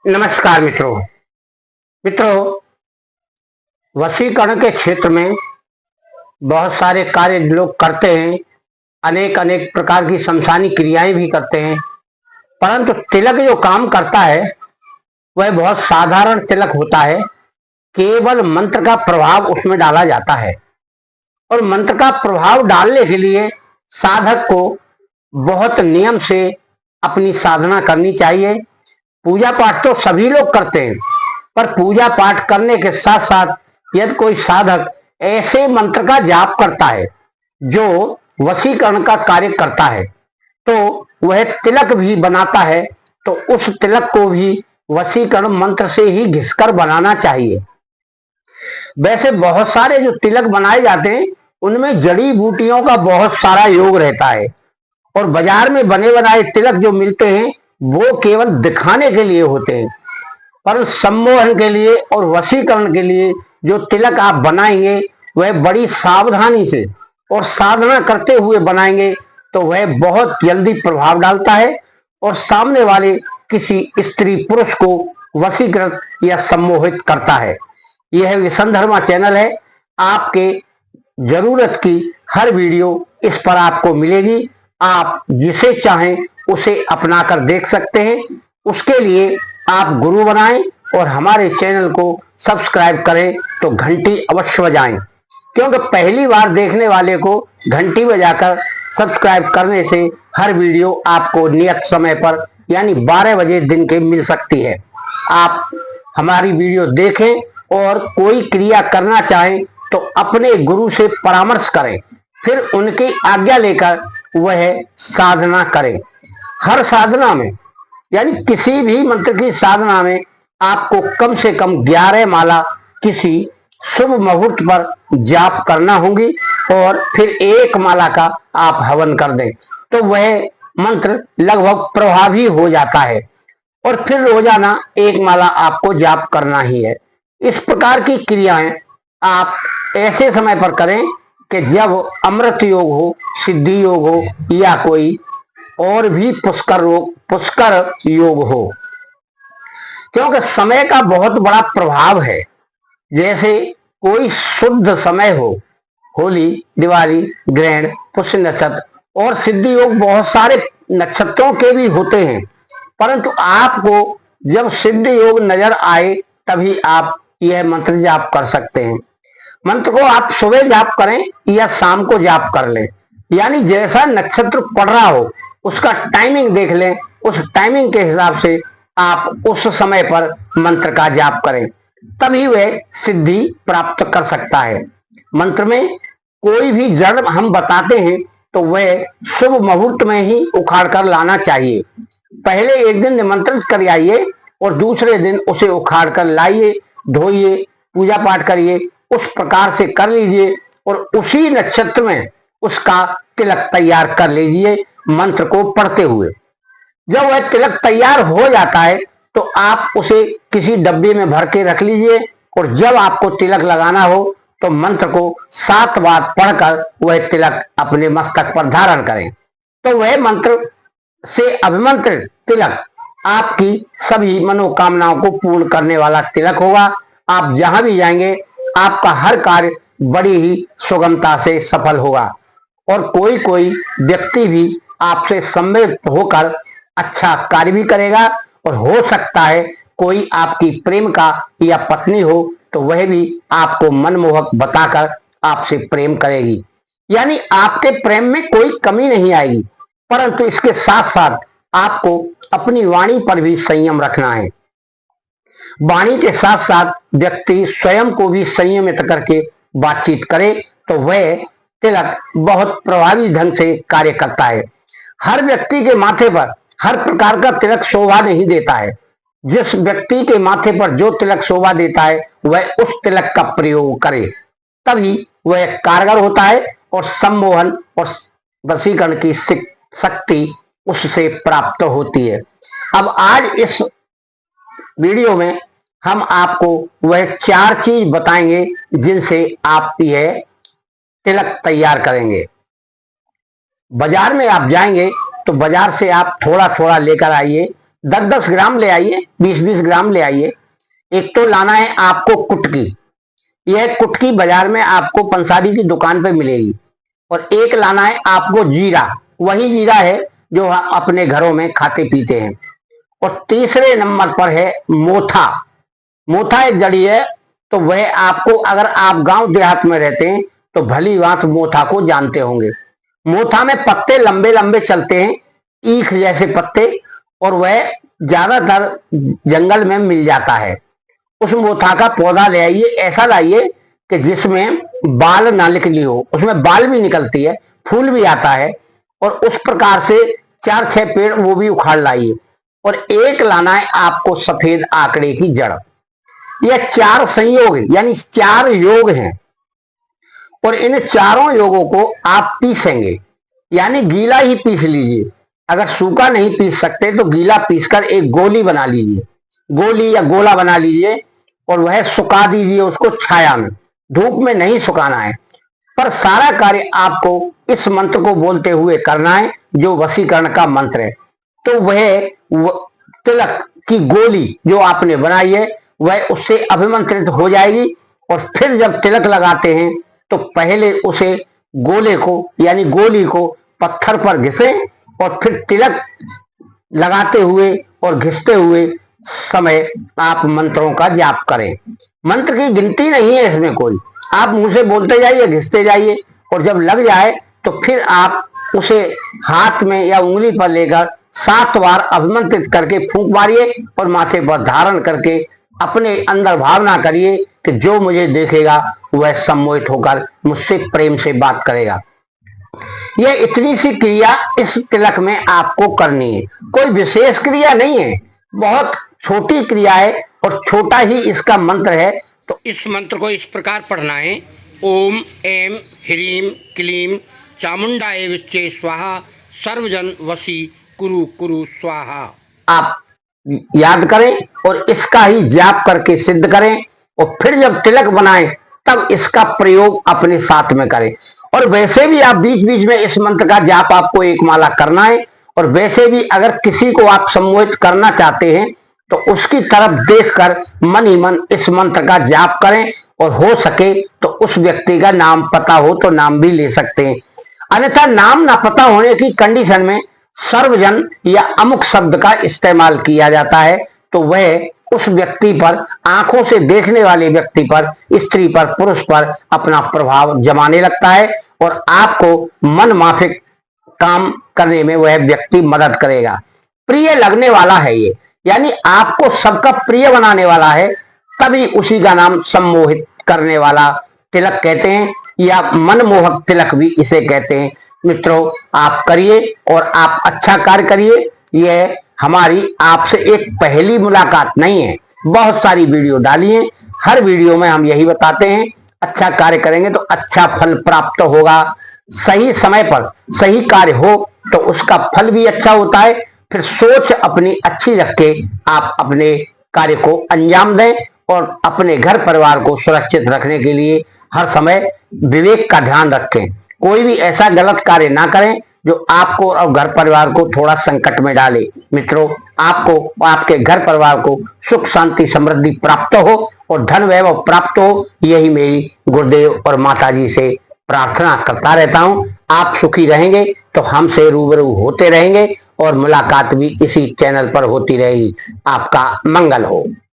नमस्कार मित्रों, वशीकरण के क्षेत्र में बहुत सारे कार्य लोग करते हैं। अनेक अनेक प्रकार की शमशानी क्रियाएं भी करते हैं, परंतु तिलक जो काम करता है वह बहुत साधारण तिलक होता है। केवल मंत्र का प्रभाव उसमें डाला जाता है और मंत्र का प्रभाव डालने के लिए साधक को बहुत नियम से अपनी साधना करनी चाहिए। पूजा पाठ तो सभी लोग करते हैं, पर पूजा पाठ करने के साथ साथ यदि कोई साधक ऐसे मंत्र का जाप करता है जो वशीकरण का कार्य करता है, तो वह तिलक भी बनाता है, तो उस तिलक को भी वशीकरण मंत्र से ही घिसकर बनाना चाहिए। वैसे बहुत सारे जो तिलक बनाए जाते हैं उनमें जड़ी बूटियों का बहुत सारा योग रहता है, और बाजार में बने बनाए तिलक जो मिलते हैं वो केवल दिखाने के लिए होते हैं। पर सम्मोहन के लिए और वशीकरण के लिए जो तिलक आप बनाएंगे वह बड़ी सावधानी से और साधना करते हुए बनाएंगे, तो वह बहुत जल्दी प्रभाव डालता है और सामने वाले किसी स्त्री पुरुष को वशीकृत या सम्मोहित करता है। यह विसंधर्मा चैनल है। आपके जरूरत की हर वीडियो इस पर आपको मिलेगी। आप जिसे चाहें उसे अपना कर देख सकते हैं। उसके लिए आप गुरु बनाएं और हमारे चैनल को सब्सक्राइब करें, तो घंटी अवश्य बजाएं, क्योंकि पहली बार देखने वाले को घंटी बजाकर सब्सक्राइब करने से हर वीडियो आपको नियत समय पर यानी 12 बजे दिन के मिल सकती है। आप हमारी वीडियो देखें और कोई क्रिया करना चाहें तो अपने गुरु से परामर्श करें, फिर उनकी आज्ञा लेकर वह साधना करें। हर साधना में यानी किसी भी मंत्र की साधना में आपको कम से कम 11 माला किसी शुभ मुहूर्त पर जाप करना होगी, और फिर 1 माला का आप हवन कर दें तो वह मंत्र लगभग प्रभावी हो जाता है, और फिर रोजाना 1 माला आपको जाप करना ही है। इस प्रकार की क्रियाएं आप ऐसे समय पर करें कि जब अमृत योग हो, सिद्धि योग हो, या कोई और भी पुष्कर योग हो, क्योंकि समय का बहुत बड़ा प्रभाव है। जैसे कोई शुद्ध समय हो, होली, दिवाली, ग्रहण, पुष्य नक्षत्र और सिद्धि योग बहुत सारे नक्षत्रों के भी होते हैं, परंतु आपको जब सिद्धि योग नजर आए तभी आप यह मंत्र जाप कर सकते हैं। मंत्र को आप सुबह जाप करें या शाम को जाप कर लें, यानी जैसा नक्षत्र पड़ रहा हो उसका टाइमिंग देख लें, उस टाइमिंग के हिसाब से आप उस समय पर मंत्र का जाप करें, तभी वह सिद्धि प्राप्त कर सकता है। मंत्र में कोई भी जड़ हम बताते हैं तो वह शुभ मुहूर्त में ही उखाड़ कर लाना चाहिए। पहले एक दिन निमंत्रित कर आइए और दूसरे दिन उसे उखाड़ कर लाइए, धोइए, पूजा पाठ करिए, उस प्रकार से कर लीजिए और उसी नक्षत्र में उसका तिलक तैयार कर लीजिए मंत्र को पढ़ते हुए। जब वह तिलक तैयार हो जाता है तो आप उसे किसी डब्बे में भर के रख लीजिए, और जब आपको तिलक लगाना हो तो मंत्र को 7 बार पढ़कर वह तिलक अपने मस्तक पर धारण करें, तो वह मंत्र से अभिमंत्रित तिलक आपकी सभी मनोकामनाओं को पूर्ण करने वाला तिलक होगा। आप जहां भी जाएंगे आपका हर कार्य बड़ी ही सुगमता से सफल होगा, और कोई कोई व्यक्ति भी आपसे सम्मिलित होकर अच्छा कार्य भी करेगा, और हो सकता है कोई आपकी प्रेम का या पत्नी हो तो वह भी आपको मनमोहक बताकर आपसे प्रेम करेगी, यानी आपके प्रेम में कोई कमी नहीं आएगी। परंतु इसके साथ साथ आपको अपनी वाणी पर भी संयम रखना है। वाणी के साथ साथ व्यक्ति स्वयं को भी संयमित करके बातचीत करे तो वह तिलक बहुत प्रभावी ढंग से कार्य करता है। हर व्यक्ति के माथे पर हर प्रकार का तिलक शोभा नहीं देता है। जिस व्यक्ति के माथे पर जो तिलक शोभा देता है वह उस तिलक का प्रयोग करे, तभी वह कारगर होता है और सम्मोहन और वशीकरण की शक्ति उससे प्राप्त होती है। अब आज इस वीडियो में हम आपको वह 4 चीज बताएंगे जिनसे आप यह तिलक तैयार करेंगे। बाजार में आप जाएंगे तो बाजार से आप थोड़ा थोड़ा लेकर आइए, 10-10 ग्राम ले आइए, 20-20 ग्राम ले आइए। एक तो लाना है आपको कुटकी, यह कुटकी बाजार में आपको पंसारी की दुकान पे मिलेगी। और एक लाना है आपको जीरा, वही जीरा है जो अपने घरों में खाते पीते हैं। और तीसरे नंबर पर है मोथा। मोथा एक जड़ी है, तो वह आपको, अगर आप गांव देहात में रहते हैं तो भली भांति मोथा को जानते होंगे। मोथा में पत्ते लंबे लंबे चलते हैं, ईख जैसे पत्ते, और वह ज्यादातर जंगल में मिल जाता है। उस मोथा का पौधा ले आइए, ऐसा लाइए कि जिसमें बाल ना निकली हो, उसमें बाल भी निकलती है, फूल भी आता है। और उस प्रकार से 4-6 पेड़ वो भी उखाड़ लाइए। और एक लाना है आपको सफेद आंकड़े की जड़। यह 4 संयोग यानी 4 योग हैं, और इन चारों योगों को आप पीसेंगे, यानी गीला ही पीस लीजिए। अगर सूखा नहीं पीस सकते तो गीला पीसकर एक गोली बना लीजिए, गोली या गोला बना लीजिए, और वह सुखा दीजिए उसको छाया में, धूप में नहीं सुखाना है। पर सारा कार्य आपको इस मंत्र को बोलते हुए करना है, जो वशीकरण का मंत्र है। तो वह तिलक की गोली जो आपने बनाई है वह उससे अभिमंत्रित हो जाएगी। और फिर जब तिलक लगाते हैं तो पहले उसे गोले को यानी गोली को पत्थर पर घिसें, और फिर तिलक लगाते हुए और घिसते हुए समय आप मंत्रों का जाप करें। मंत्र की गिनती नहीं है इसमें कोई, आप मुंह से बोलते जाइए, घिसते जाइए, और जब लग जाए तो फिर आप उसे हाथ में या उंगली पर लेकर 7 बार अभिमंत्रित करके फूंक मारिए, और माथे पर धारण करके अपने अंदर भावना करिए कि जो मुझे देखेगा वह सम्मोहित होकर मुझसे प्रेम से बात करेगा। यह इतनी सी क्रिया इस तिलक में आपको करनी है, कोई विशेष क्रिया नहीं है, बहुत छोटी क्रिया है और छोटा ही इसका मंत्र है। तो इस मंत्र को इस प्रकार पढ़ना है, ओम ऐं ह्रीं क्लीं चामुंडाय विच्चे स्वाहा सर्वजन वशी कुरु कुरु स्वाहा। आप याद करें और इसका ही जाप करके सिद्ध करें, और फिर जब तिलक बनाएं तब इसका प्रयोग अपने साथ में करें। और वैसे भी आप बीच बीच में इस मंत्र का जाप आपको एक माला करना है। और वैसे भी अगर किसी को आप सम्मोहित करना चाहते हैं तो उसकी तरफ देखकर मन ही मन इस मंत्र का जाप करें, और हो सके तो उस व्यक्ति का नाम पता हो तो नाम भी ले सकते हैं। अन्यथा नाम ना पता होने की कंडीशन में सर्वजन या अमुक शब्द का इस्तेमाल किया जाता है, तो वह उस व्यक्ति पर, आंखों से देखने वाले व्यक्ति पर, स्त्री पर, पुरुष पर अपना प्रभाव जमाने लगता है, और आपको मन माफिक काम करने में वह व्यक्ति मदद करेगा। प्रिय लगने वाला है ये, यानी आपको सबका प्रिय बनाने वाला है, तभी उसी का नाम सम्मोहित करने वाला तिलक कहते हैं, या मनमोहक तिलक भी इसे कहते हैं। मित्रों, आप करिए और आप अच्छा कार्य करिए। यह हमारी आपसे एक पहली मुलाकात नहीं है, बहुत सारी वीडियो डाली है, हर वीडियो में हम यही बताते हैं, अच्छा कार्य करेंगे तो अच्छा फल प्राप्त होगा। सही समय पर सही कार्य हो तो उसका फल भी अच्छा होता है। फिर सोच अपनी अच्छी रख के आप अपने कार्य को अंजाम दें, और अपने घर परिवार को सुरक्षित रखने के लिए हर समय विवेक का ध्यान रखें। कोई भी ऐसा गलत कार्य ना करें जो आपको और घर परिवार को थोड़ा संकट में डाले। मित्रों, आपको, आपके घर परिवार को सुख शांति समृद्धि प्राप्त हो और धन वैभव प्राप्त हो, यही मेरी गुरुदेव और माताजी से प्रार्थना करता रहता हूं। आप सुखी रहेंगे तो हमसे रूबरू होते रहेंगे, और मुलाकात भी इसी चैनल पर होती रहेगी। आपका मंगल हो।